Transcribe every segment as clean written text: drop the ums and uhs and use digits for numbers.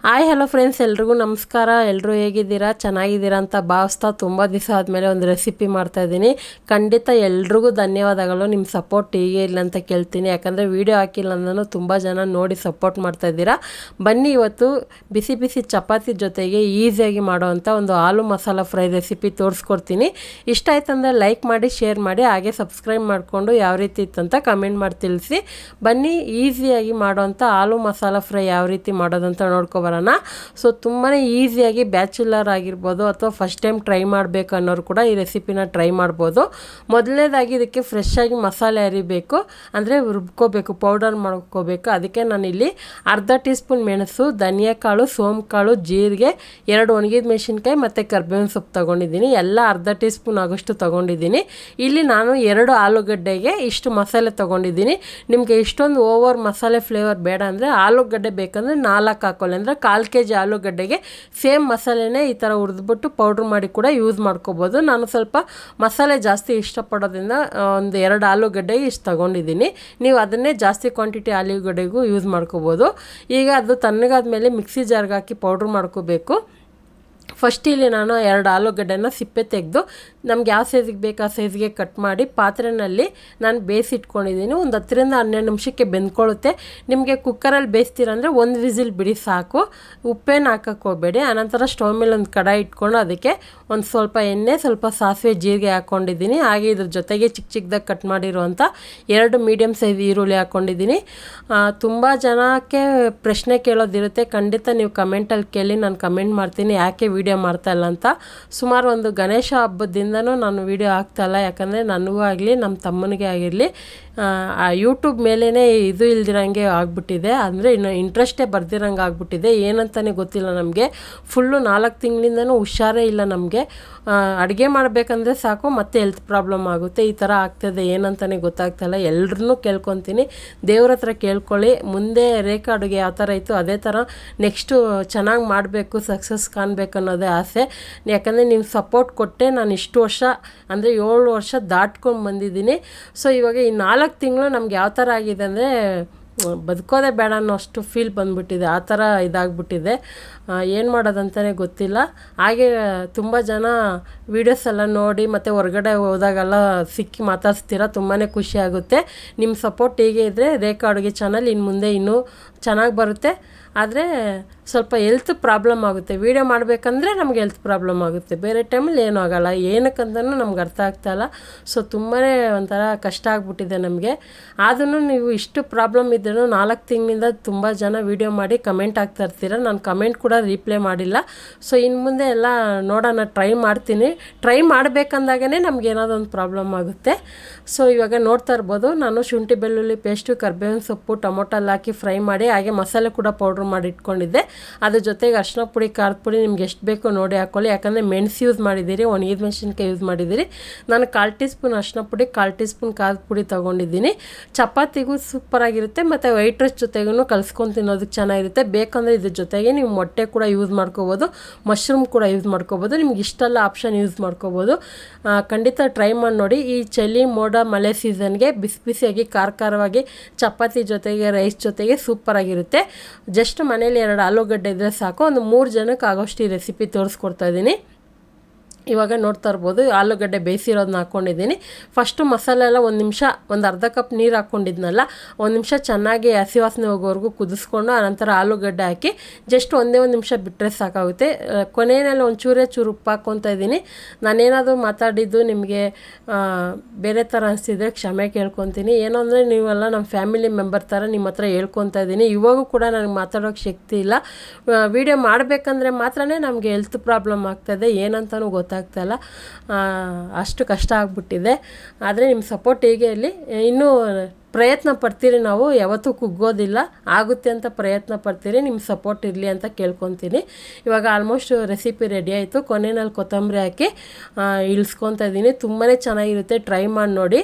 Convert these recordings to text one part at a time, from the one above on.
Hi hello friends, ಎಲ್ರಿಗೂ ನಮಸ್ಕಾರ. ಎಲ್ಲರೂ ಹೇಗಿದ್ದೀರಾ? ಚೆನ್ನಾಗಿದ್ದೀರಾ ಅಂತ ಭಾವಿಸ್ತಾ ತುಂಬ ದಿವಸ ಆದಮೇಲೆ ಒಂದು ರೆಸಿಪಿ ಮಾಡ್ತಾಯಿದ್ದೀನಿ. ಖಂಡಿತ ಎಲ್ರಿಗೂ ಧನ್ಯವಾದಗಳು. ನಿಮ್ಮ ಸಪೋರ್ಟ್ ಹೀಗೆ ಇಲ್ಲ ಅಂತ ಕೇಳ್ತೀನಿ, ಯಾಕಂದರೆ ವೀಡಿಯೋ ಹಾಕಿಲ್ಲ ಅಂದೂ ತುಂಬ ಜನ ನೋಡಿ ಸಪೋರ್ಟ್ ಮಾಡ್ತಾಯಿದ್ದೀರಾ. ಬನ್ನಿ, ಇವತ್ತು ಬಿಸಿ ಬಿಸಿ ಚಪಾತಿ ಜೊತೆಗೆ ಈಸಿಯಾಗಿ ಮಾಡೋವಂಥ ಒಂದು ಆಲೂ ಮಸಾಲ ಫ್ರೈ ರೆಸಿಪಿ ತೋರಿಸ್ಕೊಡ್ತೀನಿ. ಇಷ್ಟ ಆಯ್ತಂದರೆ ಲೈಕ್ ಮಾಡಿ, ಶೇರ್ ಮಾಡಿ, ಹಾಗೆ ಸಬ್ಸ್ಕ್ರೈಬ್ ಮಾಡಿಕೊಂಡು ಯಾವ ರೀತಿ ಇತ್ತಂತ ಕಮೆಂಟ್ ಮಾಡಿ ತಿಳಿಸಿ. ಬನ್ನಿ, ಈಸಿಯಾಗಿ ಮಾಡೋವಂಥ ಆಲೂ ಮಸಾಲ ಫ್ರೈ ಯಾವ ರೀತಿ ಮಾಡೋದಂತ ನೋಡ್ಕೊಬರೋಣ. ಸೊ ತುಂಬಾ ಈಸಿಯಾಗಿ ಬ್ಯಾಚುಲರ್ ಆಗಿರ್ಬೋದು ಅಥವಾ ಫಸ್ಟ್ ಟೈಮ್ ಟ್ರೈ ಮಾಡಬೇಕು ಅನ್ನೋರು ಕೂಡ ಈ ರೆಸಿಪಿನ ಟ್ರೈ ಮಾಡ್ಬೋದು. ಮೊದಲನೇದಾಗಿ ಇದಕ್ಕೆ ಫ್ರೆಶ್ ಆಗಿ ಮಸಾಲೆ ಅರಿಬೇಕು, ಅಂದರೆ ರುಬ್ಕೋಬೇಕು, ಪೌಡರ್ ಮಾಡ್ಕೋಬೇಕು. ಅದಕ್ಕೆ ನಾನಿಲ್ಲಿ ಅರ್ಧ ಟೀ ಸ್ಪೂನ್ ಮೆಣಸು, ಧನಿಯಾ ಕಾಳು, ಸೋಂಪು ಕಾಳು, ಜೀರಿಗೆ, 2 ಒಣಗಿದ ಮೆಣಸಿನ್ಕಾಯಿ ಮತ್ತು ಕರ್ಬೇವಿನ ಸೊಪ್ಪು ತೊಗೊಂಡಿದ್ದೀನಿ. ಎಲ್ಲ ಅರ್ಧ ಟೀ ಸ್ಪೂನ್ ಆಗೋಷ್ಟು ತೊಗೊಂಡಿದ್ದೀನಿ. ಇಲ್ಲಿ ನಾನು 2 ಆಲೂಗಡ್ಡೆಗೆ ಇಷ್ಟು ಮಸಾಲೆ ತೊಗೊಂಡಿದ್ದೀನಿ. ನಿಮಗೆ ಇಷ್ಟೊಂದು ಓವರ್ ಮಸಾಲೆ ಫ್ಲೇವರ್ ಬೇಡ ಅಂದರೆ ಆಲೂಗಡ್ಡೆ ಬೇಕಂದರೆ 4 ಹಾಕೊಳ್ಳಿ, ಅಂದರೆ 1/4 kg ಆಲೂಗಡ್ಡೆಗೆ ಸೇಮ್ ಮಸಾಲೆನೇ ಈ ಥರ ಹುರಿದ್ಬಿಟ್ಟು ಪೌಡ್ರ್ ಮಾಡಿ ಕೂಡ ಯೂಸ್ ಮಾಡ್ಕೋಬೋದು. ನಾನು ಸ್ವಲ್ಪ ಮಸಾಲೆ ಜಾಸ್ತಿ ಇಷ್ಟಪಡೋದ್ರಿಂದ ಒಂದು 2 ಆಲೂಗಡ್ಡೆಗೆ ಇಷ್ಟು ತೊಗೊಂಡಿದ್ದೀನಿ. ನೀವು ಅದನ್ನೇ ಜಾಸ್ತಿ ಕ್ವಾಂಟಿಟಿ ಆಲೂಗಡ್ಡೆಗೂ ಯೂಸ್ ಮಾಡ್ಕೋಬೋದು. ಈಗ ಅದು ತಣ್ಣಗಾದ್ಮೇಲೆ ಮಿಕ್ಸಿ ಜಾರ್ಗೆ ಹಾಕಿ ಪೌಡ್ರ್ ಮಾಡ್ಕೋಬೇಕು. ಫಸ್ಟ್ ಇಲ್ಲಿ ನಾನು 2 ಆಲೂಗಡ್ಡೆನ ಸಿಪ್ಪೆ ತೆಗೆದು ನಮ್ಗೆ ಯಾವ ಸೈಜಿಗೆ ಬೇಕು ಆ ಸೈಜ್ಗೆ ಕಟ್ ಮಾಡಿ ಪಾತ್ರೆಯಲ್ಲಿ ನಾನು ಬೇಯಿಸಿಟ್ಕೊಂಡಿದ್ದೀನಿ. ಒಂದು 10ರಿಂದ 12 ನಿಮಿಷಕ್ಕೆ ಬೆಂದ್ಕೊಳ್ಳುತ್ತೆ. ನಿಮಗೆ ಕುಕ್ಕರಲ್ಲಿ ಬೇಯಿಸ್ತೀರಂದರೆ 1 ವಿಸಿಲ್ ಬಿಡಿ ಸಾಕು. ಉಪ್ಪೇನು ಹಾಕೋಕ್ಕೆ ಹೋಗಬೇಡಿ. ಆನಂತರ ಸ್ಟವ್ ಮೇಲೆ ಒಂದು ಕಡಾಯಿ ಇಟ್ಕೊಂಡು ಅದಕ್ಕೆ ಒಂದು ಸ್ವಲ್ಪ ಎಣ್ಣೆ, ಸ್ವಲ್ಪ ಸಾಸಿವೆ, ಜೀರಿಗೆ ಹಾಕ್ಕೊಂಡಿದ್ದೀನಿ. ಹಾಗೆ ಇದ್ರ ಜೊತೆಗೆ ಚಿಕ್ಕ ಚಿಕ್ಕದಾಗಿ ಕಟ್ ಮಾಡಿರುವಂಥ 2 ಮೀಡಿಯಮ್ ಸೈಜ್ ಈರುಳ್ಳಿ ಹಾಕ್ಕೊಂಡಿದ್ದೀನಿ. ತುಂಬ ಜನಕ್ಕೆ ಪ್ರಶ್ನೆ ಕೇಳೋದಿರುತ್ತೆ, ಖಂಡಿತ ನೀವು ಕಮೆಂಟಲ್ಲಿ ಕೇಳಿ, ನಾನು ಕಮೆಂಟ್ ಮಾಡ್ತೀನಿ ಯಾಕೆ ವಿಡಿಯೋ ಮಾಡ್ತಾಯಿಲ್ಲ ಅಂತ. ಸುಮಾರು ಒಂದು ಗಣೇಶ ಹಬ್ಬದಿಂದನೂ ನಾನು ವಿಡಿಯೋ ಆಗ್ತಾಯಿಲ್ಲ, ಯಾಕಂದರೆ ನನಗೂ ಆಗಲಿ ನಮ್ಮ ತಮ್ಮನಿಗೆ ಆಗಿರಲಿ ಯೂಟ್ಯೂಬ್ ಮೇಲೇ ಇದು ಇಲ್ದಿರಂಗೆ ಆಗ್ಬಿಟ್ಟಿದೆ, ಅಂದರೆ ಇನ್ನು ಇಂಟ್ರೆಸ್ಟೇ ಬರ್ದಿರಂಗೆ ಆಗ್ಬಿಟ್ಟಿದೆ. ಏನಂತಲೇ ಗೊತ್ತಿಲ್ಲ ನಮಗೆ. ಫುಲ್ಲು 4 ತಿಂಗಳಿಂದನೂ ಹುಷಾರೇ ಇಲ್ಲ ನಮಗೆ. ಅಡುಗೆ ಮಾಡಬೇಕಂದ್ರೆ ಸಾಕು ಮತ್ತೆ ಹೆಲ್ತ್ ಪ್ರಾಬ್ಲಮ್ ಆಗುತ್ತೆ. ಈ ಥರ ಆಗ್ತದೆ, ಏನಂತಲೇ ಗೊತ್ತಾಗ್ತಾಯಿಲ್ಲ. ಎಲ್ರೂ ಕೇಳ್ಕೊತೀನಿ, ದೇವ್ರ ಹತ್ರ ಕೇಳ್ಕೊಳ್ಳಿ. ಮುಂದೆ ರೇಖಾ ಅಡುಗೆ ಯಾವ ಥರ ಇತ್ತು ಅದೇ ಥರ ನೆಕ್ಸ್ಟು ಚೆನ್ನಾಗಿ ಮಾಡಬೇಕು, ಸಕ್ಸಸ್ ಕಾಣಬೇಕು ಅನ್ನೋದೇ ಆಸೆ. ಯಾಕಂದರೆ ನೀವು ಸಪೋರ್ಟ್ ಕೊಟ್ಟೆ ನಾನು ಇಷ್ಟು ವರ್ಷ, ಅಂದರೆ 7 ವರ್ಷ ದಾಟ್ಕೊಂಡು ಬಂದಿದ್ದೀನಿ. ಸೊ ಇವಾಗ ಈ 4 ತಿಂಗಳು ನಮ್ಗೆ ಯಾವ ಥರ ಆಗಿದೆ ಅಂದರೆ ಬದುಕೋದೇ ಬೇಡ ಅನ್ನೋ ಅಷ್ಟು ಫೀಲ್ ಬಂದುಬಿಟ್ಟಿದೆ. ಆ ಥರ ಇದಾಗ್ಬಿಟ್ಟಿದೆ. ಏನು ಮಾಡೋದಂತಲೇ ಗೊತ್ತಿಲ್ಲ. ಹಾಗೆ ತುಂಬ ಜನ ವೀಡಿಯೋಸ್ ಎಲ್ಲ ನೋಡಿ ಮತ್ತು ಹೊರಗಡೆ ಹೋದಾಗೆಲ್ಲ ಸಿಕ್ಕಿ ಮಾತಾಡ್ಸ್ತೀರ, ತುಂಬಾ ಖುಷಿ ಆಗುತ್ತೆ. ನಿಮ್ಮ ಸಪೋರ್ಟ್ ಹೀಗೆ ಇದ್ದರೆ ರೇಖಾ ಅಡುಗೆ ಚಾನಲ್ ಇನ್ನು ಮುಂದೆ ಇನ್ನೂ ಚೆನ್ನಾಗಿ ಬರುತ್ತೆ. ಆದರೆ ಸ್ವಲ್ಪ ಹೆಲ್ತ್ ಪ್ರಾಬ್ಲಮ್ ಆಗುತ್ತೆ. ವೀಡಿಯೋ ಮಾಡಬೇಕಂದ್ರೆ ನಮ್ಗೆ ಹೆಲ್ತ್ ಪ್ರಾಬ್ಲಮ್ ಆಗುತ್ತೆ, ಬೇರೆ ಟೈಮಲ್ಲಿ ಏನೂ ಆಗೋಲ್ಲ. ಏನಕ್ಕಂತಲೂ ನಮ್ಗೆ ಅರ್ಥ ಆಗ್ತಾಯಿಲ್ಲ. ಸೊ ತುಂಬಾ ಒಂಥರ ಕಷ್ಟ ಆಗ್ಬಿಟ್ಟಿದೆ ನಮಗೆ. ಆದ್ರೂ ನೀವು ಇಷ್ಟು ಪ್ರಾಬ್ಲಮ್ ಇದ್ರೂ 4 ತಿಂಗಳಿಂದ ತುಂಬ ಜನ ವೀಡಿಯೋ ಮಾಡಿ ಕಮೆಂಟ್ ಆಗ್ತಾ ಇರ್ತೀರ. ನಾನು ಕಮೆಂಟ್ ಕೂಡ ರಿಪ್ಲೈ ಮಾಡಿಲ್ಲ. ಸೊ ಇನ್ನು ಮುಂದೆ ಎಲ್ಲ ನೋಡೋಣ, ಟ್ರೈ ಮಾಡ್ತೀನಿ. ಟ್ರೈ ಮಾಡಬೇಕಂದಾಗೇ ನಮ್ಗೆ ಏನಾದರೂ ಒಂದು ಪ್ರಾಬ್ಲಮ್ ಆಗುತ್ತೆ. ಸೊ ಇವಾಗ ನೋಡ್ತಾ ಇರ್ಬೋದು, ನಾನು ಶುಂಠಿ ಬೆಳ್ಳುಳ್ಳಿ ಪೇಸ್ಟು, ಕರ್ಬೇವಿನ ಸೊಪ್ಪು, ಟೊಮೊಟೊ ಎಲ್ಲ ಹಾಕಿ ಫ್ರೈ ಮಾಡಿ, ಹಾಗೆ ಮಸಾಲೆ ಕೂಡ ಪೌಡ್ರ್ ಮಾಡಿ ಇಟ್ಕೊಂಡಿದ್ದೆ. ಅದ್ರ ಜೊತೆಗೆ ಅರಿಶಿನ ಪುಡಿ, ಖಾರದ ಪುಡಿ ನಿಮ್ಗೆ ಎಷ್ಟು ಬೇಕೋ ನೋಡಿ ಹಾಕ್ಕೊಳ್ಳಿ. ಯಾಕಂದರೆ ಮೆಣಸು ಯೂಸ್ ಮಾಡಿದ್ದೀರಿ, ಒಣಗಿದ ಮೆಣಸಿನ್ಕಾಯಿ ಯೂಸ್ ಮಾಡಿದ್ದೀರಿ. ನಾನು 1/4 ಟೀ ಸ್ಪೂನ್ ಅರಿಶಿನ ಪುಡಿ, 1/4 ಟೀ ಸ್ಪೂನ್ ಖಾರದ ಪುಡಿ ತೊಗೊಂಡಿದ್ದೀನಿ. ಚಪಾತಿಗೂ ಸೂಪರಾಗಿರುತ್ತೆ ಮತ್ತು ವೈಟ್ ರೈಸ್ ಜೊತೆಗೂ ಕಲಿಸ್ಕೊಂಡು ತಿನ್ನೋದಕ್ಕೆ ಚೆನ್ನಾಗಿರುತ್ತೆ. ಬೇಕಂದರೆ ಇದ್ರ ಜೊತೆಗೆ ನೀವು ಮೊಟ್ಟೆ ಕೂಡ ಯೂಸ್ ಮಾಡ್ಕೋಬೋದು, ಮಶ್ರೂಮ್ ಕೂಡ ಯೂಸ್ ಮಾಡ್ಕೋಬೋದು. ನಿಮ್ಗೆ ಇಷ್ಟೆಲ್ಲ ಆಪ್ಷನ್ ಯೂಸ್ ಮಾಡ್ಕೋಬೋದು. ಖಂಡಿತ ಟ್ರೈ ಮಾಡಿ ನೋಡಿ. ಈ ಚಳಿ, ಮೋಡ, ಮಳೆ ಸೀಸನ್ಗೆ ಬಿಸಿ ಬಿಸಿಯಾಗಿ ಖಾರವಾಗಿ ಚಪಾತಿ ಜೊತೆಗೆ ರೈಸ್ ಜೊತೆಗೆ ಸೂಪರಾಗಿರುತ್ತೆ. ಜಸ್ಟ್ ಮನೇಲಿ 2 ಆಲೂಗಡ್ಡೆ ಇದ್ದರೆ ಸಾಕು. ಒಂದು 3 ಜನಕ್ಕೆ ಆಗೋಷ್ಟು ಈ ರೆಸಿಪಿ ತೋರಿಸ್ಕೊಡ್ತಾ ಇದ್ದೀನಿ. ಇವಾಗ ನೋಡ್ತಾ ಇರ್ಬೋದು, ಆಲೂಗಡ್ಡೆ ಬೇಯಿಸಿರೋದನ್ನ ಹಾಕ್ಕೊಂಡಿದ್ದೀನಿ. ಫಸ್ಟು ಮಸಾಲೆ ಎಲ್ಲ ಒಂದು ನಿಮಿಷ, ಒಂದು ಅರ್ಧ ಕಪ್ ನೀರು ಹಾಕ್ಕೊಂಡಿದ್ನಲ್ಲ, 1 ನಿಮಿಷ ಚೆನ್ನಾಗಿ ಹಸಿ ವಾಸನೆ ಹೋಗೋವರೆಗೂ ಕುದಿಸ್ಕೊಂಡು ಆನಂತರ ಆಲೂಗಡ್ಡೆ ಹಾಕಿ ಜಸ್ಟ್ ಒಂದೇ 1 ನಿಮಿಷ ಬಿಟ್ಟರೆ ಸಾಕಾಗುತ್ತೆ. ಕೊನೆಯಲ್ಲಿ ಒಂಚೂರೇ ಚೂರು ಉಪ್ಪು ಹಾಕ್ಕೊತಾ ಇದ್ದೀನಿ. ನಾನೇನಾದರೂ ಮಾತಾಡಿದ್ದು ನಿಮಗೆ ಬೇರೆ ಥರ ಅನಿಸ್ತಿದ್ರೆ ಕ್ಷಮೆ ಕೇಳ್ಕೊತೀನಿ. ಏನೋ ಅಂದರೆ ನೀವೆಲ್ಲ ನಮ್ಮ ಫ್ಯಾಮಿಲಿ ಮೆಂಬರ್ ಥರ ನಿಮ್ಮ ಹತ್ರ ಹೇಳ್ಕೊತಾ ಇದ್ದೀನಿ. ಇವಾಗೂ ಕೂಡ ನನಗೆ ಮಾತಾಡೋಕ್ಕೆ ಶಕ್ತಿ ಇಲ್ಲ. ವೀಡಿಯೋ ಮಾಡಬೇಕಂದ್ರೆ ಮಾತ್ರ ನಮಗೆ ಹೆಲ್ತ್ ಪ್ರಾಬ್ಲಮ್ ಆಗ್ತಾಯಿದೆ, ಏನಂತನೂ ಗೊತ್ತಾಗ್ತಾಯಿಲ್ಲ. ಅಷ್ಟು ಕಷ್ಟ ಆಗ್ಬಿಟ್ಟಿದೆ. ಆದರೆ ನಿಮ್ಮ ಸಪೋರ್ಟ್ ಹೀಗೆ ಇರಲಿ. ಇನ್ನೂ ಪ್ರಯತ್ನ ಪಡ್ತೀರಿ, ನಾವು ಯಾವತ್ತೂ ಕುಗ್ಗೋದಿಲ್ಲ, ಆಗುತ್ತೆ ಅಂತ ಪ್ರಯತ್ನ ಪಡ್ತೀರಿ. ನಿಮ್ಮ ಸಪೋರ್ಟ್ ಇರಲಿ ಅಂತ ಕೇಳ್ಕೊತೀನಿ. ಇವಾಗ ಆಲ್ಮೋಸ್ಟ್ ರೆಸಿಪಿ ರೆಡಿ ಆಯಿತು. ಕೊನೆಯಲ್ಲಿ ಕೊತ್ತಂಬರಿ ಹಾಕಿ ಇಳಿಸ್ಕೊತಾ ಇದ್ದೀನಿ. ತುಂಬಾ ಚೆನ್ನಾಗಿರುತ್ತೆ, ಟ್ರೈ ಮಾಡಿ ನೋಡಿ.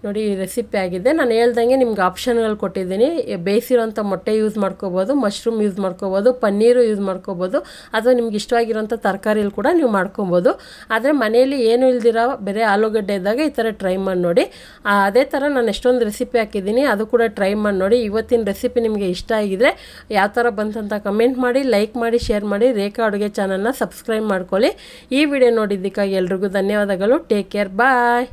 ನೋಡಿ ಈ ರೆಸಿಪಿ ಆಗಿದೆ. ನಾನು ಹೇಳ್ದಂಗೆ ನಿಮ್ಗೆ ಆಪ್ಷನ್ಗಳು ಕೊಟ್ಟಿದ್ದೀನಿ. ಬೇಯಿಸಿರೋಂಥ ಮೊಟ್ಟೆ ಯೂಸ್ ಮಾಡ್ಕೋಬೋದು, ಮಶ್ರೂಮ್ ಯೂಸ್ ಮಾಡ್ಕೋಬೋದು, ಪನ್ನೀರು ಯೂಸ್ ಮಾಡ್ಕೋಬೋದು, ಅಥವಾ ನಿಮ್ಗೆ ಇಷ್ಟವಾಗಿರೋಂಥ ತರಕಾರಿಯಲ್ಲಿ ಕೂಡ ನೀವು ಮಾಡ್ಕೊಬೋದು. ಆದರೆ ಮನೆಯಲ್ಲಿ ಏನು ಇಲ್ದಿರೋ ಬೇರೆ ಆಲೂಗಡ್ಡೆ ಇದ್ದಾಗ ಈ ಥರ ಟ್ರೈ ಮಾಡಿ ನೋಡಿ. ಅದೇ ಥರ ನಾನು ಎಷ್ಟೊಂದು ರೆಸಿಪಿ ಹಾಕಿದ್ದೀನಿ, ಅದು ಕೂಡ ಟ್ರೈ ಮಾಡಿ ನೋಡಿ. ಇವತ್ತಿನ ರೆಸಿಪಿ ನಿಮಗೆ ಇಷ್ಟ ಆಗಿದ್ರೆ ಯಾವ ಥರ ಬಂತಂತ ಕಮೆಂಟ್ ಮಾಡಿ, ಲೈಕ್ ಮಾಡಿ, ಶೇರ್ ಮಾಡಿ. ರೇಖಾ ಅಡುಗೆ ಚಾನಲ್ನ ಸಬ್ಸ್ಕ್ರೈಬ್ ಮಾಡ್ಕೊಳ್ಳಿ. ಈ ವಿಡಿಯೋ ನೋಡಿದ್ದಕ್ಕಾಗಿ ಎಲ್ರಿಗೂ ಧನ್ಯವಾದಗಳು. ಟೇಕ್ ಕೇರ್, ಬಾಯ್.